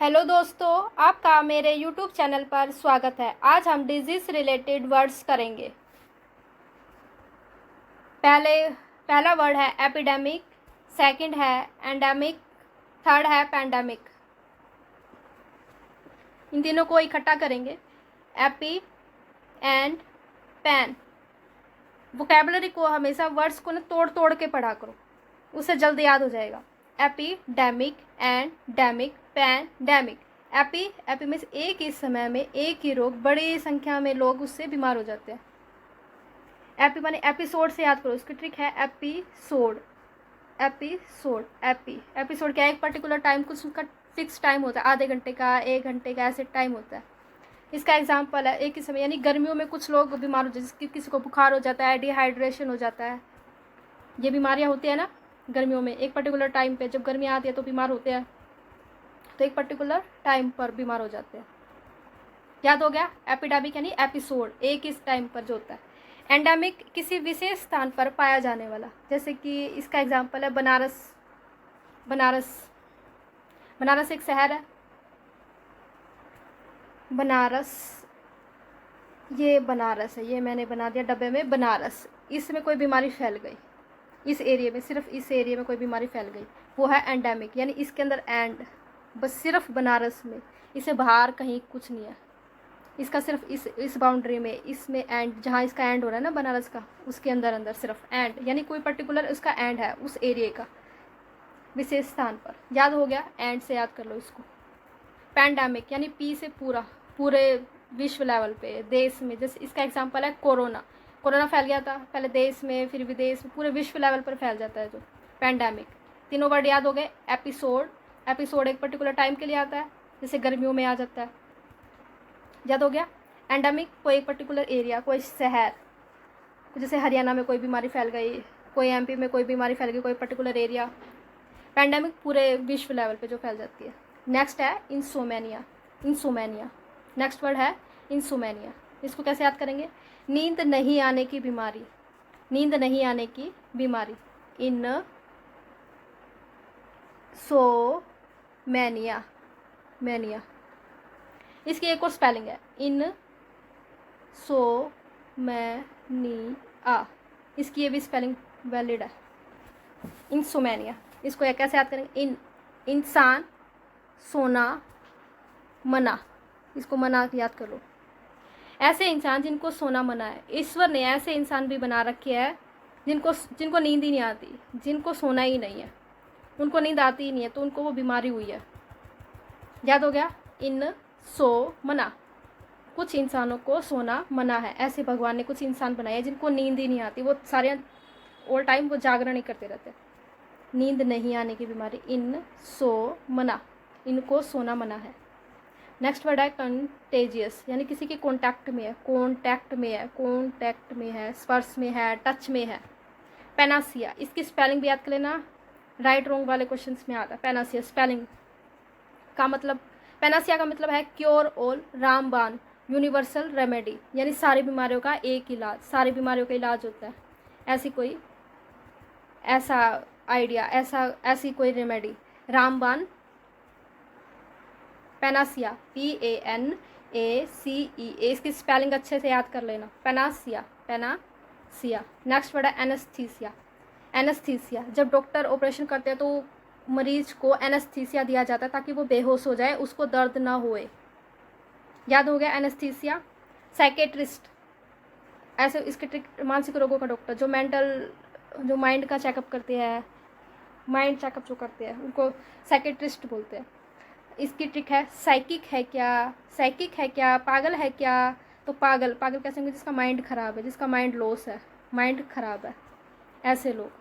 Hello दोस्तों, आपका मेरे यूट्यूब चैनल पर स्वागत है। आज हम डिजीज़ रिलेटेड वर्ड्स करेंगे। पहला वर्ड है एपिडेमिक, सेकंड है एंडेमिक, थर्ड है पैंडेमिक। इन तीनों को इकट्ठा करेंगे। AP and pan. वोकैबुलरी को हमेशा वर्ड्स को ना तोड़ तोड़ के पढ़ा करो, उससे जल्दी याद हो जाएगा। Epidemic, endemic, pandemic. AP means एक ही समय में एक ही रोग, बड़ी संख्या में लोग उससे बीमार हो जाते हैं। एपी माने एपिसोड से याद करो, इसकी ट्रिक है एपिसोड। एपिसोड क्या है? एक पर्टिकुलर टाइम, कुछ उसका फिक्स टाइम होता है, आधे घंटे का, 1 घंटे का, ऐसे टाइम होता है। इसका एग्जाम्पल है एक ही समय, यानी गर्मियों में कुछ लोग बीमार हो जाते हैं, किसी को बुखार हो जाता है, डिहाइड्रेशन हो जाता है। ये बीमारियाँ होती है ना गर्मियों में, एक पर्टिकुलर टाइम पे। जब गर्मी आती है तो बीमार होते हैं, तो एक पर्टिकुलर टाइम पर बीमार हो जाते हैं। याद हो गया? एपिडेमिक यानी एपिसोड, एक इस टाइम पर जो होता है। एंडेमिक किसी विशेष स्थान पर पाया जाने वाला, जैसे कि इसका एग्जाम्पल है बनारस। बनारस एक शहर है। ये बनारस है, ये मैंने बना दिया डब्बे में बनारस। इसमें कोई बीमारी फैल गई, इस एरिया में, सिर्फ इस एरिया में कोई बीमारी फैल गई, वो है एंडेमिक। यानी इसके अंदर एंड, बस सिर्फ बनारस में, इसे बाहर कहीं कुछ नहीं है। इसका सिर्फ इस बाउंड्री में, इसमें एंड, जहाँ इसका एंड हो रहा है ना बनारस का, उसके अंदर सिर्फ एंड, यानी कोई पर्टिकुलर उसका एंड है उस एरिया का, विशेष स्थान पर। याद हो गया? एंड से याद कर लो इसको। पैंडेमिक यानी पी से पूरे विश्व लेवल पे, देश में। जैसे इसका एग्जाम्पल है कोरोना फैल गया था, पहले देश में, फिर विदेश में, पूरे विश्व लेवल पर फैल जाता है जो पैंडेमिक। तीनों वर्ड याद हो गए। एपिसोड एक पर्टिकुलर टाइम के लिए आता है, जैसे गर्मियों में आ जाता है। याद हो गया? एंडेमिक कोई एक पर्टिकुलर एरिया, कोई शहर, जैसे हरियाणा में कोई बीमारी फैल गई, कोई एमपी में कोई बीमारी फैल गई, कोई पर्टिकुलर एरिया। पैंडेमिक पूरे विश्व लेवल पे जो फैल जाती है। नेक्स्ट है इंसोमेनिया। नेक्स्ट वर्ड है इंसोमेनिया। इसको कैसे याद करेंगे? नींद नहीं आने की बीमारी। मैनिया। इसकी एक और स्पेलिंग है इनसोमैनिया। इसकी ये भी स्पेलिंग वैलिड है, इंसोमैनिया। इसको कैसे याद करेंगे? इंसान, सोना, मना। इसको मना याद कर लो। ऐसे इंसान जिनको सोना मना है, ईश्वर ने ऐसे इंसान भी बना रखे हैं जिनको नींद ही नहीं आती, जिनको सोना ही नहीं है, उनको नींद आती ही नहीं है, तो उनको वो बीमारी हुई है। याद हो गया? मना। कुछ इंसानों को सोना मना है, ऐसे भगवान ने कुछ इंसान बनाए जिनको नींद ही नहीं आती, वो सारे ऑल टाइम वो जागरण ही करते रहते हैं। नींद नहीं आने की बीमारी, मना, इनको सोना मना है। नेक्स्ट वर्ड है कंटेजियस, यानी किसी के कॉन्टैक्ट में है, स्पर्श में है, टच में है। पेनासिया, इसकी स्पेलिंग भी याद कर लेना, राइट रॉन्ग वाले क्वेश्चंस में आता है। पेनासिया स्पेलिंग का मतलब, पेनासिया का मतलब है क्योर ऑल, रामबाण, यूनिवर्सल रेमेडी, यानी सारी बीमारियों का एक इलाज, सारी बीमारियों का इलाज होता है। ऐसी कोई रेमेडी, रामबाण, पेनासिया, PANACEA। इसकी स्पेलिंग अच्छे से याद कर लेना, पेनासिया। नेक्स्ट वर्ड है एनेस्थीसिया। जब डॉक्टर ऑपरेशन करते हैं तो मरीज को एनेस्थीसिया दिया जाता है ताकि वो बेहोश हो जाए, उसको दर्द ना होए। याद हो गया? एनेस्थीसिया। साइकेट्रिस्ट, ऐसे इसके ट्रिक, मानसिक रोगों का डॉक्टर, जो माइंड का चेकअप करते हैं, माइंड चेकअप जो करते हैं, उनको साइकेट्रिस्ट बोलते हैं। इसकी ट्रिक है साइकिक है क्या, पागल है क्या। तो पागल कैसे होंगे? जिसका माइंड ख़राब है, जिसका माइंड लॉस है, माइंड ख़राब है, ऐसे लोग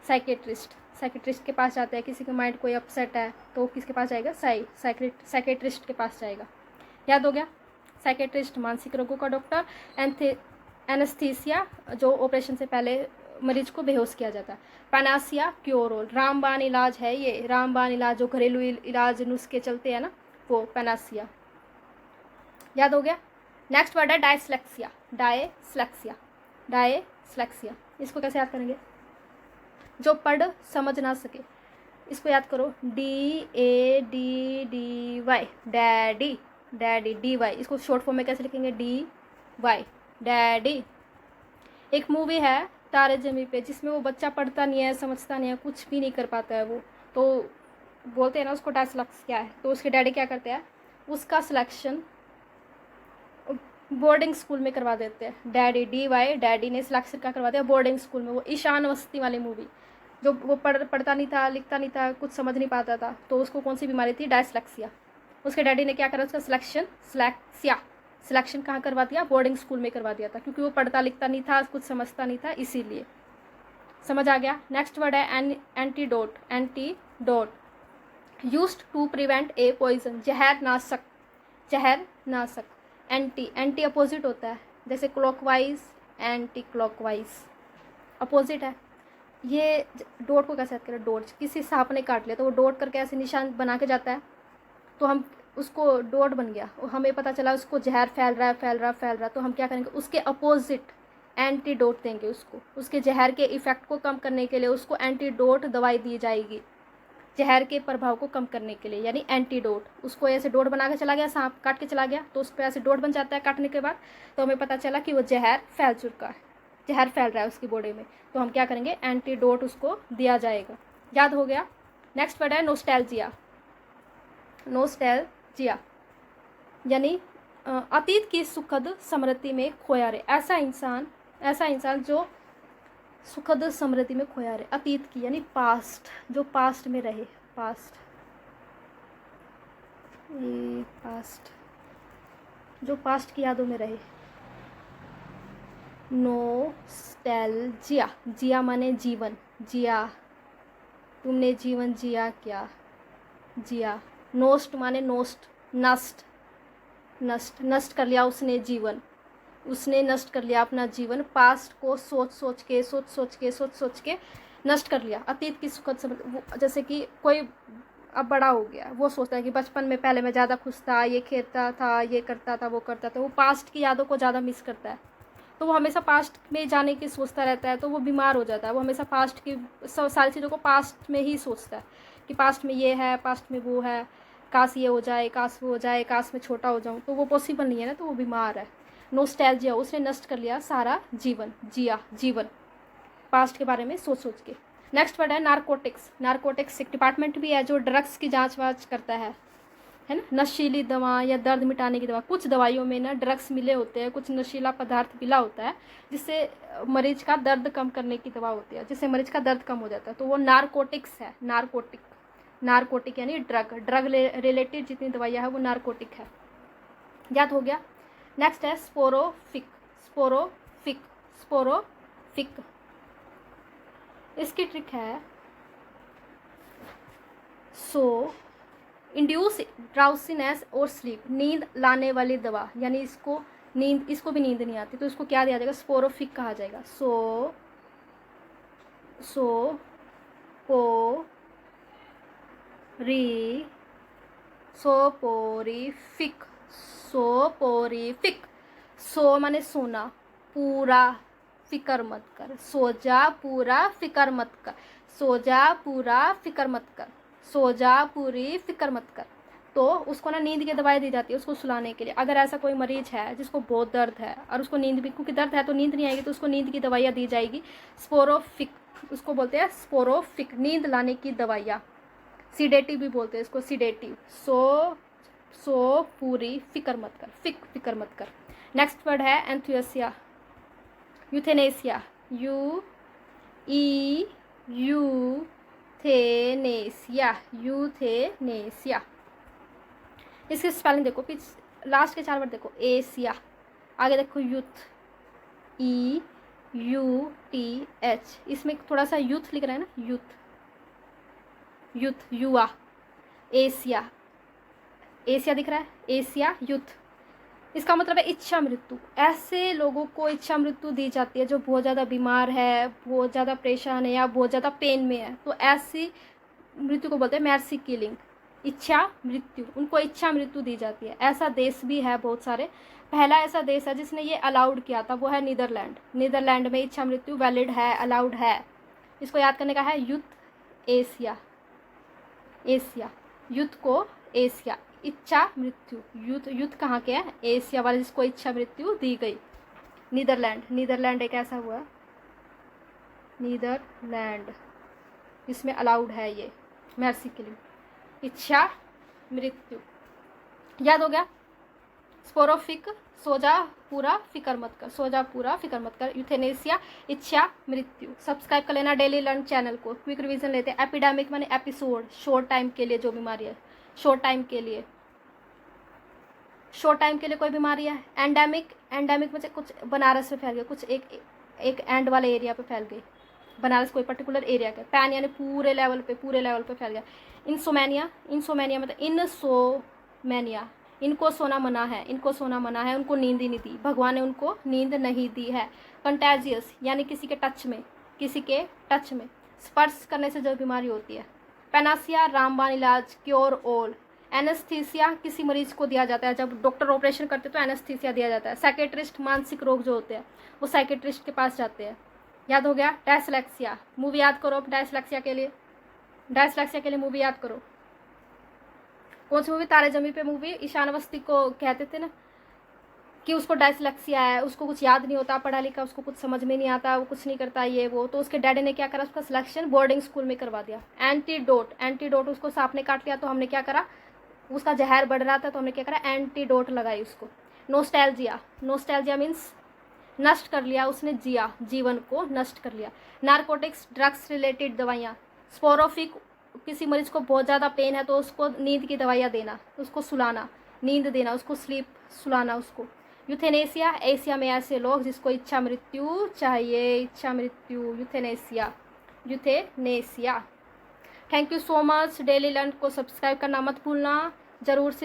साइकेट्रिस्ट के पास जाते हैं। किसी का माइंड कोई अपसेट है तो किसके पास जाएगा? साइकेट्रिस्ट के पास जाएगा। याद हो गया? साइकेट्रिस्ट मानसिक रोगों का डॉक्टर। एनेस्थीसिया जो ऑपरेशन से पहले मरीज को बेहोश किया जाता है। पैनासिया क्योर ऑल, रामबाण इलाज है ये, रामबाण इलाज जो घरेलू इलाज नुस्खे चलते हैं ना, वो पैनासिया। याद हो गया? नेक्स्ट वर्ड है डायस्लेक्सिया। इसको कैसे याद करेंगे? जो पढ़ समझ ना सके, इसको याद करो, DADDY, डैडी, डैडी, DY, इसको शॉर्ट फॉर्म में कैसे लिखेंगे, DY, डैडी। एक मूवी है तारे ज़मीं पे, जिसमें वो बच्चा पढ़ता नहीं है, समझता नहीं है, कुछ भी नहीं कर पाता है वो, तो बोलते हैं ना उसको डायस्लेक्सिया है, तो उसके डैडी क्या करते हैं, उसका सिलेक्शन बोर्डिंग स्कूल में करवा देते हैं। डैडी, DY, डैडी ने सिलेक्शन का करवा दिया बोर्डिंग स्कूल में। वो ईशान अवस्थी वाली मूवी, जो वो पढ़ता नहीं था, लिखता नहीं था, कुछ समझ नहीं पाता था, तो उसको कौन सी बीमारी थी, डायस्लेक्सिया। उसके डैडी ने क्या करा, उसका सिलेक्शन कहाँ करवा दिया, बोर्डिंग स्कूल में करवा दिया था, क्योंकि वो पढ़ता लिखता नहीं था, कुछ समझता नहीं था, इसीलिए। समझ आ गया। नेक्स्ट वर्ड है antidote, antidote, used to prevent a poison, जहरनाशक, जहरनाशक। एंटी अपोजिट होता है, जैसे क्लॉकवाइज, एंटी क्लॉकवाइज अपोजिट है। ये डॉट को कैसे याद करें, डॉट, किसी सांप ने काट लिया तो वो डॉट करके ऐसे निशान बना के जाता है, तो हम उसको डॉट बन गया, और हमें पता चला उसको जहर फैल रहा है, तो हम क्या करेंगे, उसके अपोजिट एंटीडोट देंगे उसको, उसके जहर के इफ़ेक्ट को कम करने के लिए उसको एंटीडोट दवाई दी जाएगी, जहर के प्रभाव को कम करने के लिए, यानी एंटीडोट। उसको ऐसे डोट बना के चला गया, सांप काट के चला गया, तो उस पर ऐसे डोट बन जाता है काटने के बाद, तो हमें पता चला कि वो जहर फैल चुका है, जहर फैल रहा है उसकी बॉडी में, तो हम क्या करेंगे, एंटीडोट उसको दिया जाएगा। याद हो गया। नेक्स्ट वर्ड है नोस्टैल्जिया, नोस्टैल्जिया यानी अतीत की सुखद स्मृति में खोया रहे, ऐसा इंसान जो सुखद स्मृति में खोया रहे, अतीत की यानी पास्ट, जो पास्ट में रहे, पास्ट, जो पास्ट की यादों में रहे। नोस्टैल्जिया, जिया माने जीवन, जिया, तुमने जीवन जिया क्या, जिया। नोस्ट माने नोस्ट, नष्ट, नष्ट, नष्ट कर लिया उसने जीवन, उसने नष्ट कर लिया अपना जीवन, पास्ट को सोच सोच के नष्ट कर लिया। अतीत की सुखद स्मृति, जैसे कि कोई अब बड़ा हो गया, वो सोचता है कि बचपन में पहले मैं ज़्यादा खुश था, ये खेलता था, ये करता था, वो करता था, वो पास्ट की यादों को ज़्यादा मिस करता है, तो वो हमेशा पास्ट में जाने की सोचता रहता है, तो वो बीमार हो जाता है। वो हमेशा पास्ट की सारी चीज़ों को पास्ट में ही सोचता है कि पास्ट में ये है, पास्ट में वो है, काश ये हो जाए, काश वो हो जाए, काश मैं छोटा हो जाऊँ, तो वो पॉसिबल नहीं है ना, तो वो बीमार है। नोस्टैल्जिया, उसने नष्ट कर लिया सारा जीवन, जिया जीवन, पास्ट के बारे में सोच के। नेक्स्ट वर्ड है नारकोटिक्स, नारकोटिक्स एक डिपार्टमेंट भी है जो ड्रग्स की जांच वाच करता है ना, नशीली दवा या दर्द मिटाने की दवा। कुछ दवाइयों में ना ड्रग्स मिले होते हैं, कुछ नशीला पदार्थ मिला होता है, जिससे मरीज का दर्द कम करने की दवा होती है, जिससे मरीज का दर्द कम हो जाता है, तो वो नारकोटिक्स है। नारकोटिक यानी ड्रग रिलेटेड जितनी दवाइयाँ हैं वो नारकोटिक है। याद हो गया। नेक्स्ट है स्पोरोफिक, इसकी ट्रिक है, इंड्यूस ड्राउसीनेस और स्लीप, नींद लाने वाली दवा, यानी इसको भी नींद नहीं आती, तो इसको क्या दिया जाएगा, स्पोरोफिक कहा जाएगा। सोपोरिफिक, सो माने सोना, पूरा फिक्र मत कर, सो जा पूरा फिक्र मत कर, सो जा पूरा फिक्र मत कर, सो जा पूरी फिक्र मत कर। तो उसको ना नींद की दवाई दी जाती है उसको सुलाने के लिए। अगर ऐसा कोई मरीज है जिसको बहुत दर्द है और उसको नींद भी, क्योंकि दर्द है तो नींद नहीं आएगी, तो उसको नींद की दवाइयाँ दी जाएगी, स्पोरोफिक, उसको बोलते हैं स्पोरोफिक, नींद लाने की दवाइयाँ। सीडेटिव भी बोलते हैं इसको, सीडेटिव। सो पूरी फिक्र मत कर, फिक्र मत कर। नेक्स्ट वर्ड है एंथुसिया, यूथेनेसिया, यूथेनेसिया। इसकी स्पेलिंग देखो, लास्ट के 4 वर्ड देखो, एसिया, आगे देखो यूथ, EUTH, इसमें थोड़ा सा यूथ लिख रहा है ना, यूथ, युवा, एशिया दिख रहा है, एशिया यूथ। इसका मतलब है इच्छा मृत्यु। ऐसे लोगों को इच्छा मृत्यु दी जाती है जो बहुत ज़्यादा बीमार है, बहुत ज़्यादा परेशान है या बहुत ज़्यादा पेन में है, तो ऐसी मृत्यु को बोलते हैं मर्सी किलिंग, इच्छा मृत्यु। उनको इच्छा मृत्यु दी जाती है। ऐसा देश भी है बहुत सारे। पहला ऐसा देश है जिसने ये अलाउड किया था, वो है नीदरलैंड में इच्छा मृत्यु वैलिड है, अलाउड है। इसको याद करने का है यूथ एशिया, एशिया, युद्ध को एशिया, इच्छा मृत्यु, युद्ध कहाँ के है, एशिया वाले जिसको इच्छा मृत्यु दी गई। नीदरलैंड, नीदरलैंड एक ऐसा हुआ, नीदरलैंड इसमें अलाउड है ये मर्सी के लिए, इच्छा मृत्यु। याद हो गया। स्पोरोफिक, सो जा पूरा फिक्र मत कर, सो जा पूरा फिक्र मत कर। यूथेनेसिया, इच्छा मृत्यु। सब्सक्राइब कर लेना डेली लर्न चैनल को। क्विक रिवीजन लेते हैं। एपिडेमिक माने एपिसोड, शॉर्ट टाइम के लिए जो बीमारी है, शॉर्ट टाइम के लिए, शॉर्ट टाइम के लिए कोई बीमारी है। एंडेमिक, एंडेमिक में से कुछ बनारस में फैल गया, कुछ एक एंड वाले एरिया पे फैल गई, बनारस कोई पर्टिकुलर एरिया का। पैन यानी पूरे लेवल पे फैल गया। इंसोमेनिया, इंसोमेनिया मतलब इनसोमेनिया, इनको सोना मना है, इनको सोना मना है, उनको नींद ही नहीं दी, भगवान ने उनको नींद नहीं दी है। कंटेजियस यानी किसी के टच में, किसी के टच में, स्पर्श करने से जो बीमारी होती है। पेनासिया, रामबाण इलाज, क्योर ऑल। एनेस्थीसिया किसी मरीज को दिया जाता है, जब डॉक्टर ऑपरेशन करते हैं तो एनेस्थीसिया दिया जाता है। साइकेट्रिस्ट, मानसिक रोग जो होते हैं वो साइकेट्रिस्ट के पास जाते हैं। याद हो गया। डायस्लेक्सिया, मूवी याद करो डायस्लेक्सिया के लिए, डायस्लेक्सिया के लिए मूवी याद करो। कौन सी मूवी, तारे जमी पे मूवी। ईशान अवस्थी को कहते थे ना कि उसको डायस्लेक्सिया है, उसको कुछ याद नहीं होता, पढ़ा लिखा, उसको कुछ समझ में नहीं आता, वो कुछ नहीं करता ये वो, तो उसके डैडी ने क्या करा, उसका सिलेक्शन बोर्डिंग स्कूल में करवा दिया। एंटीडोट, एंटीडोट उसको सांप ने काट लिया तो हमने क्या करा, उसका जहर बढ़ रहा था तो हमने क्या करा, एंटीडोट लगाई उसको। नोस्टैल्जिया, नोस्टैल्जिया मीन्स नष्ट कर लिया उसने, जिया, जीवन को नष्ट कर लिया। नारकोटिक्स, ड्रग्स रिलेटेड दवाइयाँ। स्पोरोफिक, किसी मरीज को बहुत ज़्यादा पेन है तो उसको नींद की दवाइयाँ देना, उसको सुलाना, नींद देना, उसको स्लीप सुलाना उसको। यूथेनेसिया, एशिया में ऐसे लोग जिसको इच्छा मृत्यु चाहिए, इच्छा मृत्यु, euthanasia, euthanasia. Thank you so much. Daily learn को सब्सक्राइब करना मत भूलना, ज़रूर से